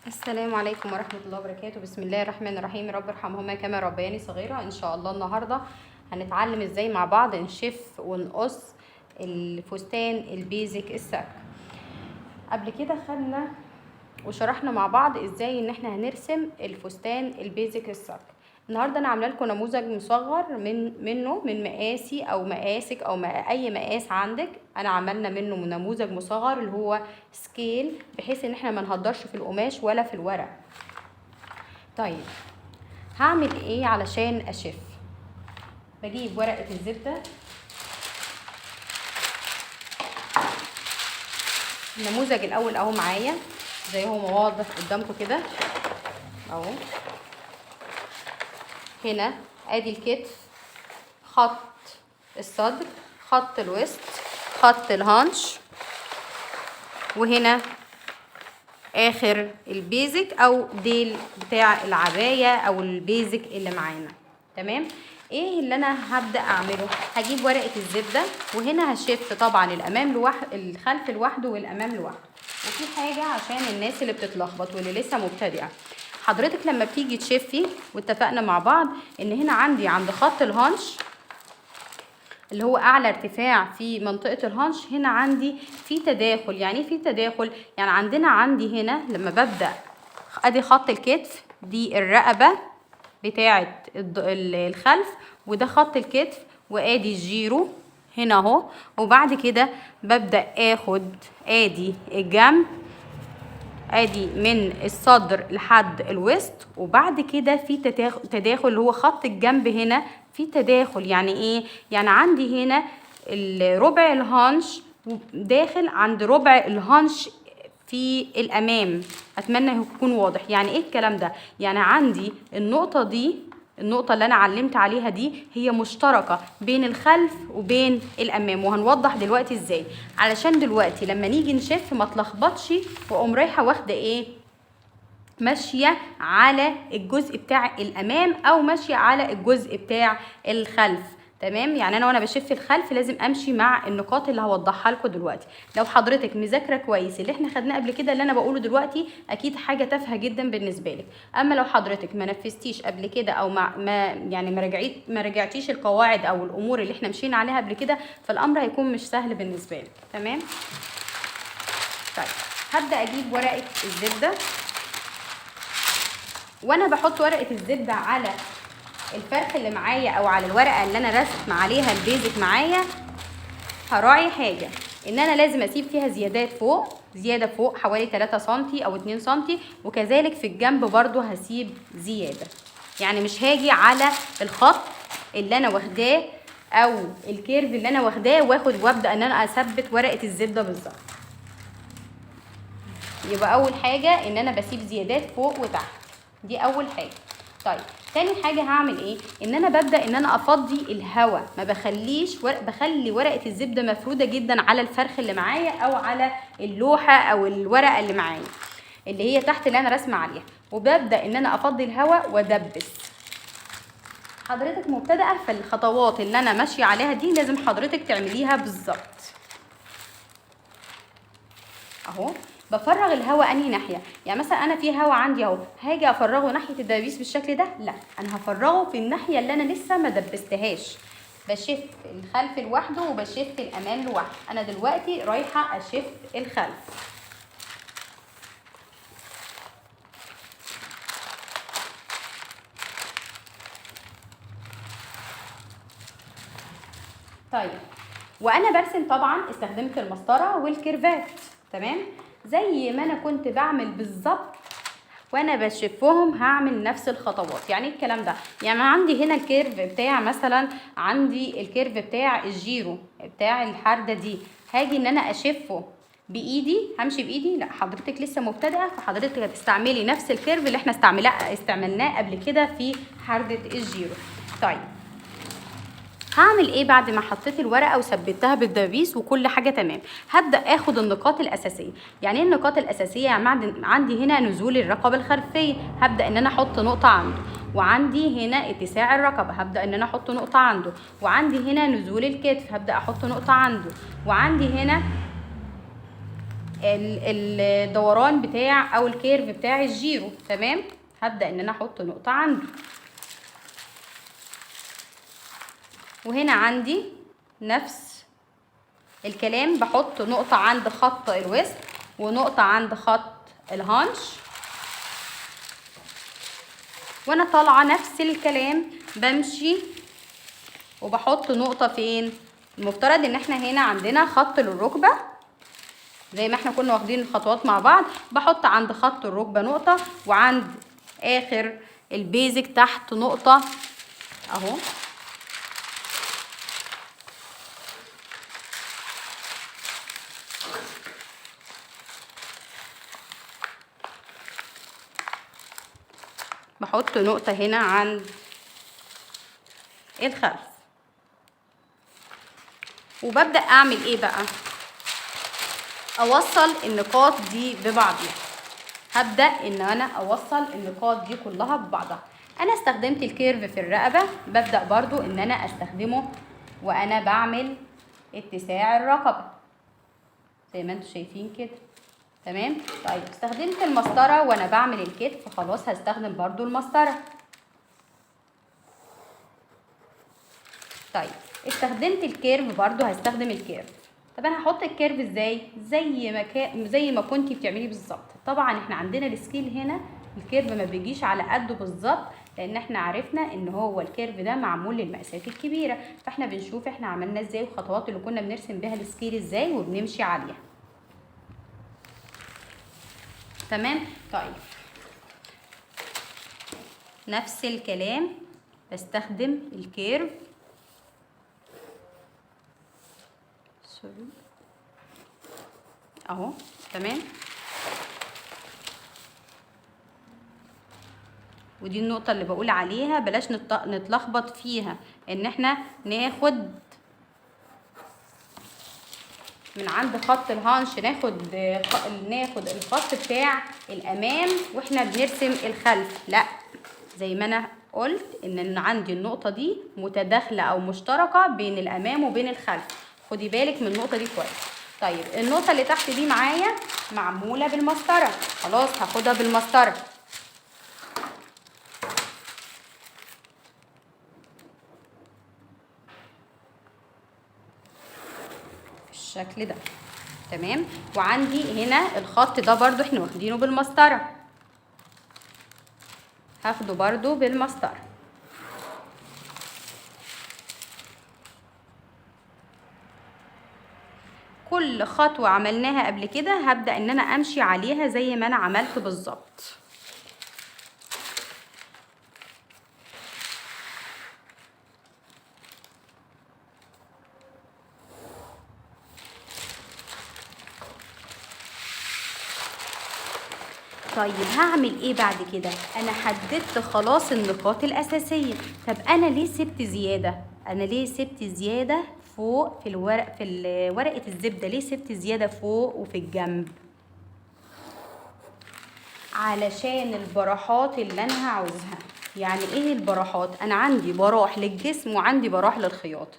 السلام عليكم ورحمة الله وبركاته. بسم الله الرحمن الرحيم. رب ارحمهما كما ربياني صغيرة. ان شاء الله النهاردة هنتعلم ازاي مع بعض نشف ونقص الفستان البيزك السك. قبل كده خدنا وشرحنا مع بعض ازاي ان احنا هنرسم الفستان البيزك السك. النهارده انا عامله لكم نموذج مصغر من مقاسي او مقاسك او اي مقاس عندك. انا عملنا منه نموذج مصغر اللي هو سكيل، بحيث ان احنا ما نهدرش في القماش ولا في الورق. طيب هعمل ايه علشان اشف؟ بجيب ورقه الزبده، النموذج الاول اهو معايا زي هو واضح قدامكم كده اهو. هنا ادي الكتف، خط الصدر، خط الوسط، خط الهانش، وهنا اخر البيزك او ديل بتاع العباية او البيزك اللي معانا. تمام. ايه اللي انا هبدأ اعمله؟ هجيب ورقة الزبدة وهنا هشف طبعا الامام لوحده، الخلف لوحده والامام لوحده. وفي حاجة عشان الناس اللي بتتلخبط واللي لسه مبتدئة، حضرتك لما بتيجي تشفي واتفقنا مع بعض ان هنا عندي عند خط الهانش اللي هو اعلى ارتفاع في منطقة الهانش، هنا عندي في تداخل. يعني ايه في تداخل؟ يعني عندي هنا لما ببدأ ادي خط الكتف، دي الرقبة بتاعة الخلف، وده خط الكتف، وادي الجيرو هنا اهو. وبعد كده ببدأ اخد ادي الجنب، ادي من الصدر لحد الوسط، وبعد كده في تداخل اللي هو خط الجنب هنا في تداخل. يعني ايه؟ يعني عندي هنا ربع الهانش داخل عند ربع الهانش في الامام. اتمنى يكون واضح. يعني ايه الكلام ده؟ يعني عندي النقطة دي، النقطة اللي أنا علمت عليها دي هي مشتركة بين الخلف وبين الأمام، وهنوضح دلوقتي إزاي. علشان دلوقتي لما نيجي نشف ما تلخبطش وأقوم رايحة واخدة إيه؟ ماشية على الجزء بتاع الأمام أو ماشية على الجزء بتاع الخلف. تمام. يعني انا وانا بشف الخلف لازم امشي مع النقاط اللي هوضحها لكم دلوقتي. لو حضرتك مذاكره كويس اللي احنا خدناه قبل كده اللي انا بقوله دلوقتي اكيد حاجه تافهه جدا بالنسبه لك. اما لو حضرتك ما نفذتيش قبل كده او ما رجعتيش القواعد او الامور اللي احنا مشينا عليها قبل كده، فالامر هيكون مش سهل بالنسبه لك. تمام. طيب هبدا اجيب ورقه الزبده، وانا بحط ورقه الزبده على الفرخ اللي معايا او على الورقه اللي انا رسم عليها البيزك معايا، هراعي حاجه ان انا لازم اسيب فيها زيادات فوق، زياده فوق حوالي 3 سم او 2 سم، وكذلك في الجنب برضو هسيب زياده. يعني مش هاجي على الخط اللي انا واخداه او الكيرف اللي انا واخداه وابدا ان انا اثبت ورقه الزبده بالظبط. يبقى اول حاجه ان انا بسيب زيادات فوق وتحت، دي اول حاجه. طيب تاني حاجه هعمل ايه؟ ان انا ببدا ان انا افضي الهواء، ما بخليش بخلي ورقه الزبده مفروده جدا على الفرخ اللي معايا او على اللوحه او الورقه اللي معايا اللي هي تحت اللي انا راسمه عليها، وببدا ان انا افضي الهواء وادبس. حضرتك مبتدئه، فالخطوات اللي انا ماشيه عليها دي لازم حضرتك تعمليها بالظبط اهو. بفرغ الهواء انهي ناحيه؟ يعني مثلا انا في هواء عندي اهو، هاجي افرغه ناحيه الدبابيس بالشكل ده؟ لا، انا هفرغه في الناحيه اللي انا لسه ما دبستهاش. بشف الخلف لوحده وبشف الامام لوحده. انا دلوقتي رايحه اشف الخلف. طيب وانا برسم طبعا استخدمت المسطره والكيرفات. تمام. زي ما انا كنت بعمل بالظبط وانا بشفهم هعمل نفس الخطوات. يعني الكلام ده، يعني عندي هنا الكيرف بتاع، مثلا عندي الكيرف بتاع الجيرو بتاع الحرده دي، هاجي ان انا اشفه بايدي، همشي بايدي؟ لا، حضرتك لسه مبتدئه، فحضرتك هتستعملي نفس الكيرف اللي احنا استعملناه قبل كده في حرده الجيرو. طيب هعمل ايه بعد ما حطيت الورقه وثبتها بالدبابيس وكل حاجه تمام؟ هبدا اخد النقاط الاساسيه. يعني ايه النقاط الاساسيه؟ يعني عندي هنا نزول الرقبه الخلفيه، هبدا ان انا احط نقطه عنده، وعندي هنا اتساع الرقبه هبدا ان انا احط نقطه عنده، وعندي هنا نزول الكتف هبدا احط نقطه عنده، وعندي هنا الدوران بتاع او الكيرف بتاع الجيرو. تمام، هبدأ ان انا احط نقطة عنده. وهنا عندي نفس الكلام، بحط نقطة عند خط الوسط ونقطة عند خط الهانش، وانا طالعة نفس الكلام بمشي وبحط نقطة فين. المفترض ان احنا هنا عندنا خط للركبة زي ما احنا كنا واخدين الخطوات مع بعض، بحط عند خط الركبة نقطة، وعند اخر البيزك تحت نقطة اهو. بحط نقطة هنا عند الخلف، وببدأ اعمل ايه بقى؟ اوصل النقاط دي ببعضها. هبدأ ان انا اوصل النقاط دي كلها ببعضها. انا استخدمت الكيرف في الرقبة، ببدأ برضو ان انا استخدمه وانا بعمل اتساع الرقبة زي ما انتوا شايفين كده. تمام. طيب استخدمت المسطرة وانا بعمل الكتف، خلاص هستخدم برضو المسطرة. طيب استخدمت الكيرف برضو هستخدم الكيرف. طب انا هحط الكيرف ازاي؟ زي ما كنتي بتعملي بالظبط. طبعا احنا عندنا السكيل هنا الكيرف ما بيجيش على قده بالظبط، لان احنا عرفنا ان هو الكيرف ده معمول للمقاسات الكبيره، فاحنا بنشوف احنا عملنا ازاي والخطوات اللي كنا بنرسم بيها السكيل ازاي وبنمشي عليها. تمام. طيب نفس الكلام بستخدم الكيرف اهو. تمام. ودي النقطة اللي بقول عليها بلاش نتلخبط فيها، ان احنا ناخد من عند خط الهانش، ناخد الخط بتاع الامام واحنا بنرسم الخلف. لا، زي ما انا قلت ان عندي النقطة دي متداخلة او مشتركة بين الامام وبين الخلف، خدي بالك من النقطة دي كويس. طيب النقطة اللي تحت دي معايا معمولة بالمسطرة، خلاص هاخدها بالمسطرة بالشكل ده. تمام. وعندي هنا الخط ده برضو احنا واخدينه بالمسطرة، هاخده برضو بالمسطرة. كل خطوة عملناها قبل كده هبدأ ان انا امشي عليها زي ما انا عملت بالظبط. طيب هعمل ايه بعد كده؟ انا حددت خلاص النقاط الاساسيه. طب انا ليه سبت زياده؟ انا ليه سبت زياده فوق في ورقه الزبده؟ ليه سبت زياده فوق وفي الجنب؟ علشان البراحات اللي انا هعوزها. يعني ايه البراحات؟ انا عندي براح للجسم وعندي براح للخياطه.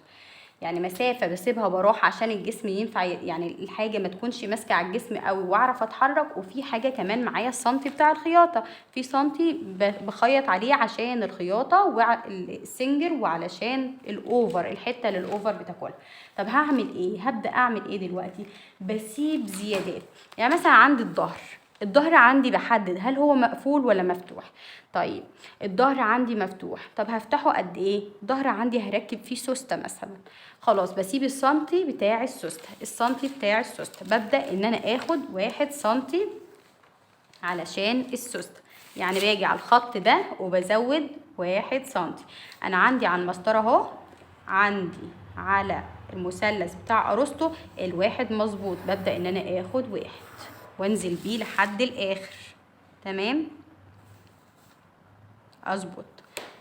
يعني مسافه بسيبها براح عشان الجسم ينفع، يعني الحاجه ما تكونش ماسكه على الجسم قوي واعرف اتحرك. وفي حاجه كمان معايا السنتي بتاع الخياطه، في سنتي بخيط عليه عشان الخياطه والسنجر وعلشان الاوفر، الحته اللي الاوفر بتاكلها. طب هعمل ايه؟ هبدا اعمل ايه دلوقتي؟ بسيب زيادات. يعني مثلا عندي الظهر عندي بحدد هل هو مقفول ولا مفتوح. طيب الظهر عندي مفتوح، طب هفتحه قد ايه؟ الظهر عندي هركب فيه سوسته مثلا، خلاص بسيب السنتي بتاع السوسته. السنتي بتاع السوسته ببدأ ان انا اخد 1 سنتي علشان السوسته، يعني باجي على الخط ده وبزود 1 سنتي. انا عندي على المسطره اهو، عندي على المثلث بتاع ارسطو الواحد مظبوط، ببدأ ان انا اخد 1 وانزل بيه لحد الاخر. تمام، اظبط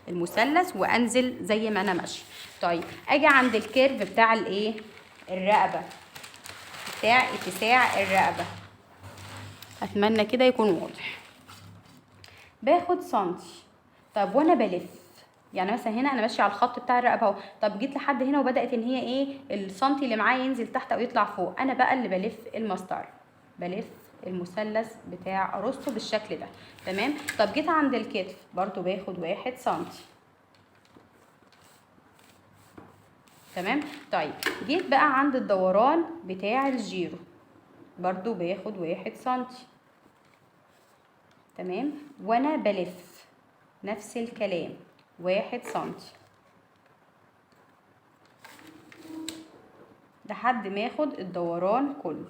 المثلث وانزل زي ما انا ماشيه. طيب اجي عند الكيرف بتاع الايه، الرقبه، بتاع اتساع الرقبه، اتمنى كده يكون واضح. باخد سنتي. طب وانا بلف، يعني مثلا هنا انا ماشيه على الخط بتاع الرقبه اهو، طب جيت لحد هنا وبدات ان هي ايه السنتي اللي معايا ينزل تحت او يطلع فوق، انا بقى اللي بلف المسطره. بلف المثلث بتاع ارسطو بالشكل ده. تمام. طب جيت عند الكتف برضو باخد 1 سنتي. تمام. طيب جيت بقى عند الدوران بتاع الجيرو برضو باخد 1 سنتي. تمام. وانا بلف نفس الكلام 1 سنتي لحد ما اخد الدوران كله.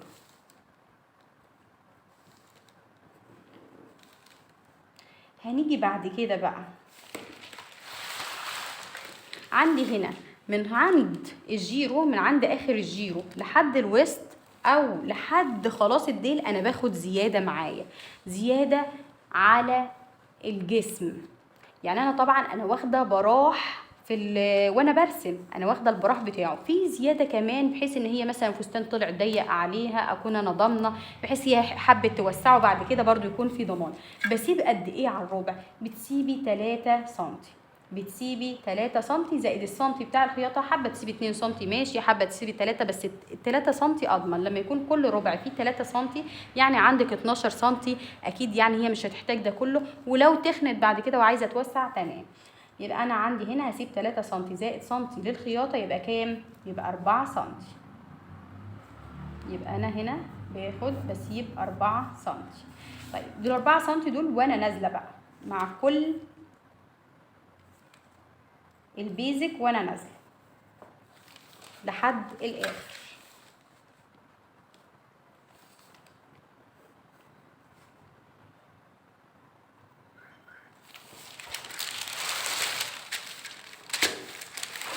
هنيجي بعد كده بقى عندي هنا من عند الجيرو، من عند اخر الجيرو لحد الوسط او لحد خلاص الديل، انا باخد زيادة معايا، زيادة على الجسم. يعني انا طبعا انا واخده براح وانا برسم، انا واخده البراح بتاعه في زياده كمان، بحيث ان هي مثلا فستان طلع ضيق عليها اكون انا ضامنه، بحيث هي حبت توسعه بعد كده برضو يكون في ضمان. بسيب قد ايه على الربع؟ بتسيبي 3 سم، بتسيبي 3 سم زائد السنتي بتاع الخياطه. حابه تسيبي 2 سم ماشي، حابه تسيبي 3، بس 3 سم اضمن. لما يكون كل ربع فيه 3 سم يعني عندك 12 سم اكيد، يعني هي مش هتحتاج ده كله. ولو تخنت بعد كده وعايزه توسع تمام. يبقى انا عندي هنا هسيب 3 سم زائد سنتي للخياطه، يبقى كام؟ يبقى 4 سم. يبقى انا هنا باخد بسيب 4 سم. طيب دول 4 سم دول وانا نازله بقى مع كل البيزك وانا نازله لحد الاخر.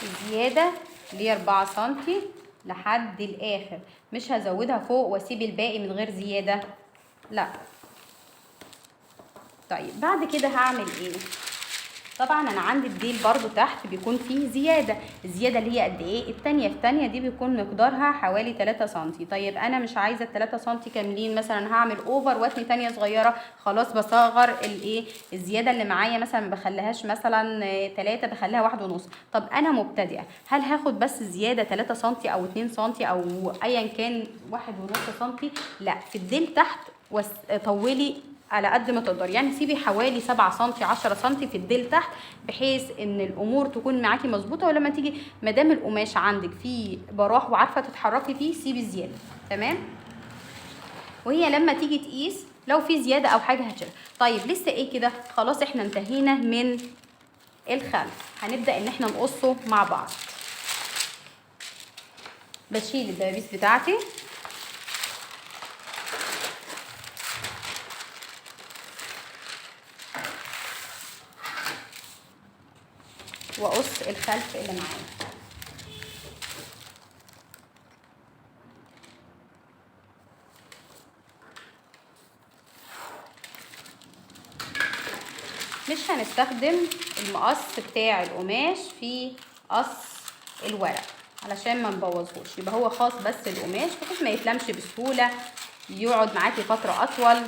الزياده اللي هي 4 سم لحد الاخر، مش هزودها فوق واسيب الباقي من غير زياده، لا. طيب بعد كده هعمل ايه؟ طبعا انا عندي الديل برضو تحت بيكون فيه زياده، الزياده اللي هي قد ايه؟ التانية في تانية دي بيكون مقدارها حوالي 3 سم. طيب انا مش عايزه ال 3 سم كاملين، مثلا هعمل اوفر واتني تانية صغيره، خلاص بصغر الايه الزياده اللي معايا، مثلا ما بخليهاش مثلا 3، بخليها 1.5. طب انا مبتدئه، هل هاخد بس زياده 3 سم او 2 سم او ايا كان 1.5 سم؟ لا، في الديل تحت طولي على قد ما تقدر، يعني سيبي حوالي 7 سم 10 سم في الديل تحت، بحيث ان الامور تكون معاكي مظبوطه. ولما تيجي مادام القماش عندك فيه براح وعارفه تتحركي فيه، سيبي زياده. تمام. وهي لما تيجي تقيس لو في زياده او حاجه هتشيلها. طيب لسه ايه كده؟ خلاص احنا انتهينا من الخلف، هنبدا ان احنا نقصه مع بعض. بشيل الدبابيس بتاعتي واقص الخلف اللي معايا. مش هنستخدم المقص بتاع القماش في قص الورق علشان ما نبوظهوش، يبقى هو خاص بس القماش بحيث ما يتلمش بسهوله، يقعد معاكي فتره اطول.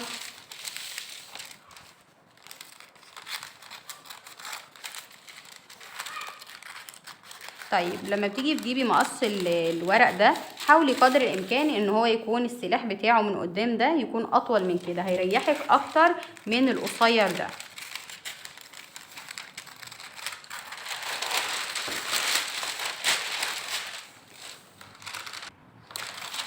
طيب لما بتيجي تجيبي مقص الورق ده، حاولي قدر الامكان ان هو يكون السلاح بتاعه من قدام ده يكون اطول من كده، هيريحك اكتر من القصير ده.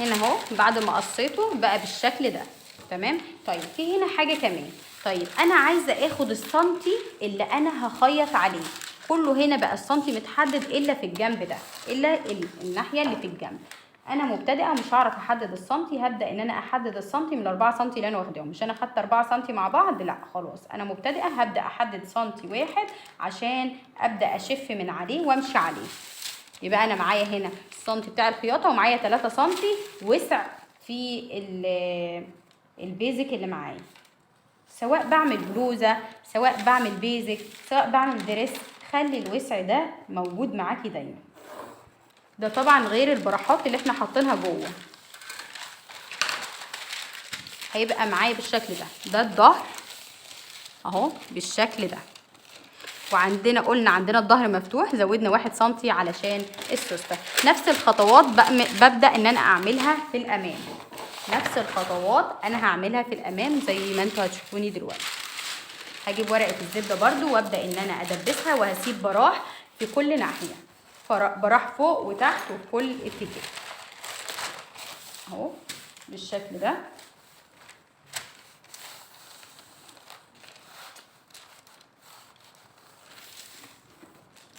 هنا اهو بعد ما قصيته بقى بالشكل ده. تمام. طيب في هنا حاجه كمان. طيب انا عايزه اخد السنتي اللي انا هخيط عليه كله، هنا بقى السنتي متحدد الا في الجنب ده، الا الناحيه اللي في الجنب. انا مبتدئه مش هعرف احدد السنتي، هبدا ان انا احدد السنتي من 4 سنتي اللي انا واخداهم. مش انا خدت 4 سنتي مع بعض، لا خلاص انا مبتدئه، هبدا احدد سنتي واحد عشان ابدا اشف من عليه وامشي عليه. يبقى انا معايا هنا السنتي بتاع الخياطه ومعايا 3 سنتي وسع في البيزك اللي معايا، سواء بعمل بلوزه، سواء بعمل بيزك، سواء بعمل دريس، خلي الوسع ده موجود معاكي دايما. ده طبعا غير البراحات اللي احنا حاطينها جوه. هيبقى معايا بالشكل ده الظهر اهو بالشكل ده. وعندنا قلنا عندنا الظهر مفتوح، زودنا 1 سنتي علشان السوسته. نفس الخطوات ببدا ان انا اعملها في الامام. نفس الخطوات انا هعملها في الامام زي ما انتوا هتشوفوني دلوقتي. هجيب ورقه الزبده برضو وابدا ان انا ادبسها، وهسيب براح في كل ناحيه، براح فوق وتحت وفي كل اتجاه اهو بالشكل ده.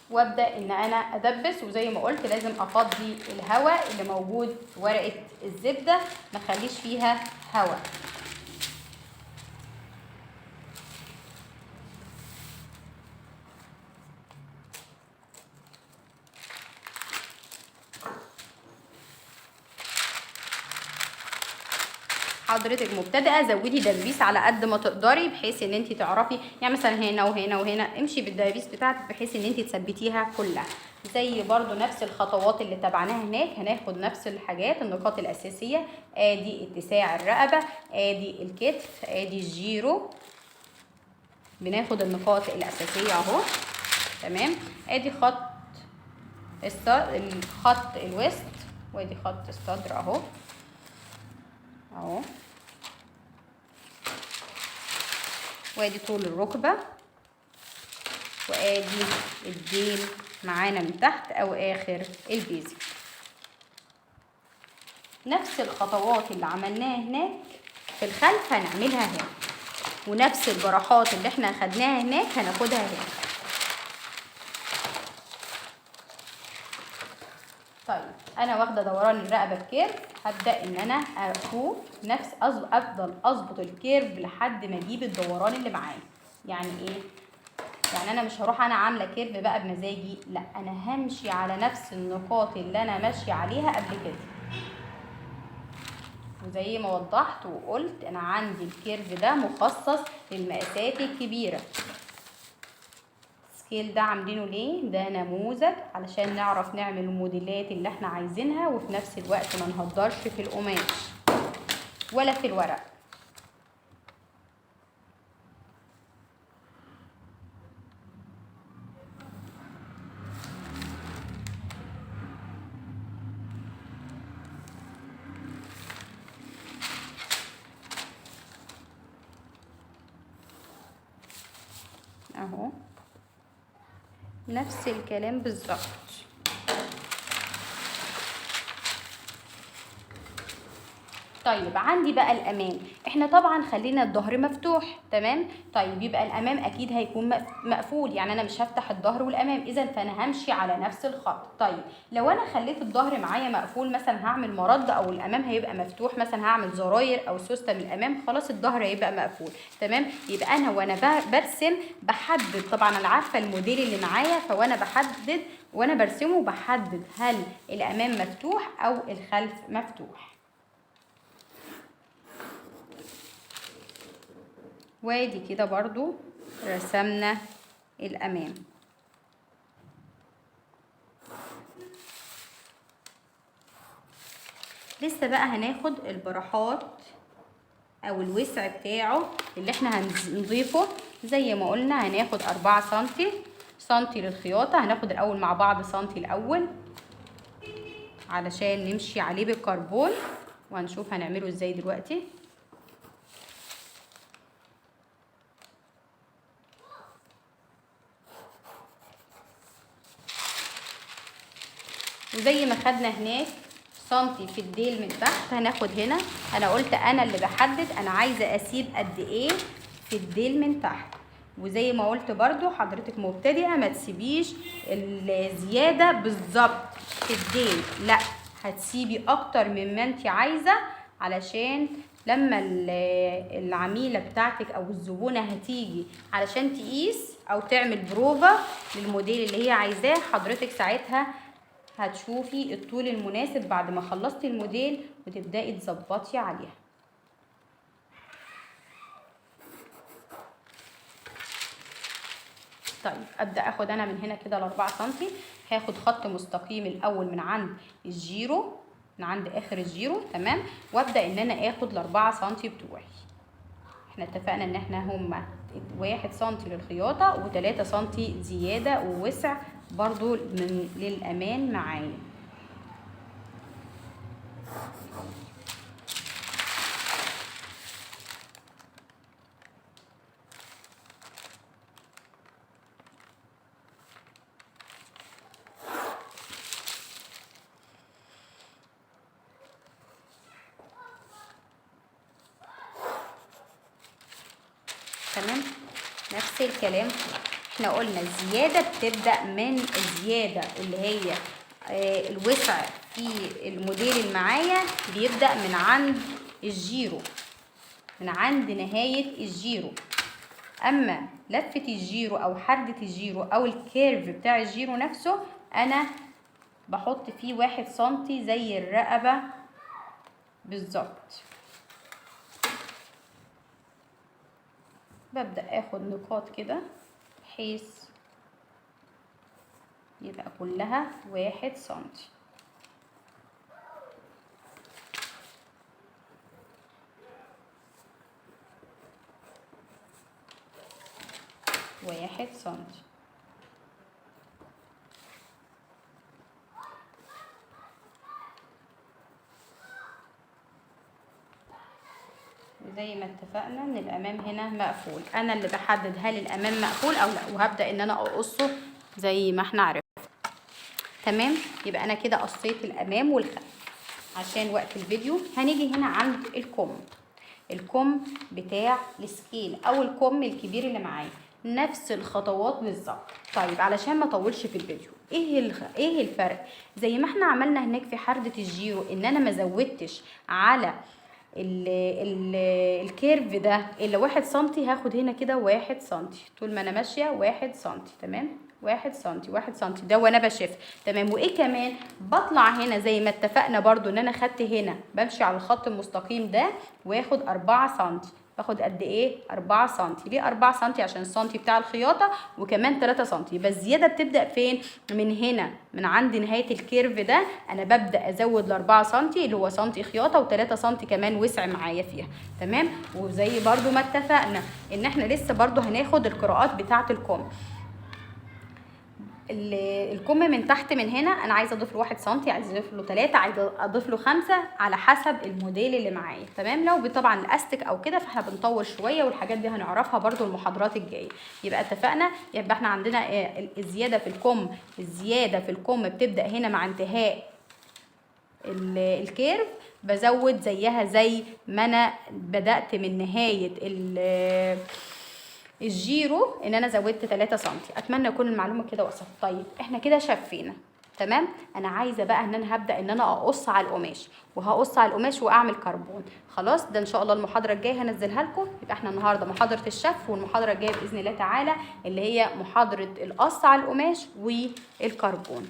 وابدا ان انا ادبس، وزي ما قلت لازم افضي الهواء اللي موجود في ورقه الزبده، ما اخليش فيها هواء. حضرتك مبتدئه زودي دبيس على قد ما تقدري، بحيث ان انت تعرفي يعني مثلا هنا وهنا وهنا، امشي بالدبيس بتاعتك بحيث ان انت تثبتيها كلها. زي برضو نفس الخطوات اللي تبعناها هناك، هناخد نفس الحاجات النقاط الاساسيه. ادي اتساع الرقبه، ادي الكتف، ادي الجيرو، بناخد النقاط الاساسيه اهو تمام. ادي خط الوسط، وادي خط الصدر اهو اهو، وادي طول الركبه، وادي الديل معانا من تحت او اخر البيزك. نفس الخطوات اللي عملناها هناك في الخلف هنعملها هنا، ونفس الجراحات اللي احنا اخدناها هناك هناخدها هنا. طيب انا واخده دوران الرقبه بكيرف، هبدا ان انا اشوف نفس افضل اظبط الكيرف لحد ما اجيب الدوران اللي معايا. يعني ايه؟ يعني انا مش هروح انا عامله كيرف بقى بمزاجي، لا انا همشي على نفس النقاط اللي انا ماشيه عليها قبل كده. وزي ما وضحت وقلت انا عندي الكيرف ده مخصص للمقاسات الكبيره. السكيل ده عاملينه ليه؟ ده نموذج علشان نعرف نعمل الموديلات اللي احنا عايزينها، وفي نفس الوقت ما نهدرش في القماش ولا في الورق. اهو نفس الكلام بالظبط. طيب عندي بقى الامام، احنا طبعا خلينا الظهر مفتوح تمام. طيب يبقى الامام اكيد هيكون مقفول، يعني انا مش هفتح الظهر والامام، اذا فانا همشي على نفس الخط. طيب لو انا خليت الظهر معايا مقفول، مثلا هعمل مرد او الامام هيبقى مفتوح، مثلا هعمل زراير او سوسته من الامام، خلاص الظهر هيبقى مقفول تمام. يبقى انا وانا برسم بحدد، طبعا انا عارفه الموديل اللي معايا، فوانا بحدد وانا برسمه بحدد هل الامام مفتوح او الخلف مفتوح. وادي كده برضو رسمنا الامام. لسه بقى هناخد البراحات او الوسع بتاعه اللي احنا هنضيفه. زي ما قلنا هناخد 4 سنتي للخياطة. هناخد الاول مع بعض سنتي الاول علشان نمشي عليه بالكربون، وهنشوف هنعمله ازاي دلوقتي. وزي ما خدنا هناك سنتي في الديل من تحت، هناخد هنا، انا قلت انا اللي بحدد انا عايزه اسيب قد ايه في الديل من تحت. وزي ما قلت برضو حضرتك مبتدئه ما تسيبيش الزياده بالظبط في الديل، لا هتسيبي اكتر مما انت عايزه، علشان لما العميله بتاعتك او الزبونه هتيجي علشان تقيس او تعمل بروفا للموديل اللي هي عايزاه، حضرتك ساعتها هتشوفي الطول المناسب بعد ما خلصتي الموديل وتبدأي تظبطي عليها. طيب ابدأ اخد انا من هنا كده ال4 سنتي، هاخد خط مستقيم الاول من عند الجيرو، من عند اخر الجيرو تمام، وابدأ ان انا اخد ال4 سنتي بتوعي. احنا اتفقنا ان احنا هما 1 سنتي للخياطة و3 سنتي زيادة ووسع برضو للأمان معايا. تمام. نفس الكلام، احنا قلنا الزيادة بتبدأ من الزيادة اللي هي الوسع في الموديل اللي معايا بيبدأ من عند الجيرو، من عند نهاية الجيرو. اما لفة الجيرو او حردة الجيرو او الكيرف بتاع الجيرو نفسه انا بحط فيه 1 سنتي زي الرقبة بالظبط. ببدأ اخد نقاط كده بحيث يبقى كلها 1 سنتي. واحد سنتي. زي ما اتفقنا ان الامام هنا مقفول، انا اللي بحدد هل الامام مقفول او لا، وهبدأ ان انا اقصه زي ما احنا عرفنا. تمام. يبقى انا كده قصيت الامام والخلف. عشان وقت الفيديو هنيجي هنا عند الكم بتاع السكيل او الكم الكبير اللي معايا، نفس الخطوات بالظبط. طيب علشان ما اطولش في الفيديو، ايه الفرق؟ زي ما احنا عملنا هناك في حردة الجيرو ان انا ما زودتش على الكيرف ده الا 1 سنتي، هاخد هنا كده 1 سنتي طول ما انا ماشيه 1 سنتي. تمام. 1 سنتي 1 سنتي ده وانا بشف. تمام. وايه كمان؟ بطلع هنا زي ما اتفقنا برضو ان انا خدت هنا بمشي على الخط المستقيم ده واخد 4 سنتي. باخد قد ايه؟ 4 سنتي. ليه 4 سنتي؟ عشان السنتي بتاع الخياطه، وكمان 3 سنتي. يبقى الزياده بتبدا فين؟ من هنا، من عند نهايه الكيرف ده انا ببدا ازود ل 4 سنتي اللي هو سنتي خياطه و3 سنتي كمان وسع معايا فيها. تمام. وزي برضو ما اتفقنا ان احنا لسه برضو هناخد القراءات بتاعه الكم. الكم من تحت من هنا انا عايزه اضيف له 1 سنتي، عايزه اضيف له 3، عايزه اضيف له 5 على حسب الموديل اللي معايا. تمام. لو طبعا الاستك او كده فاحنا بنطول شويه، والحاجات دي هنعرفها برده المحاضرات الجايه. يبقى اتفقنا، يبقى احنا عندنا الزياده في الكم بتبدا هنا مع انتهاء الكيرف، بزود زيها زي ما انا بدات من نهايه الجيرو ان انا زودت 3 سنتي. اتمنى يكون المعلومه كده وصلت. طيب احنا كده شفينا. تمام. انا عايزه بقى ان انا هبدا ان انا اقص على القماش، وهقص على القماش واعمل كربون. خلاص، ده ان شاء الله المحاضره الجايه هنزلها لكم. يبقى احنا النهارده محاضره الشف، والمحاضره الجايه باذن الله تعالى اللي هي محاضره القص على القماش والكربون.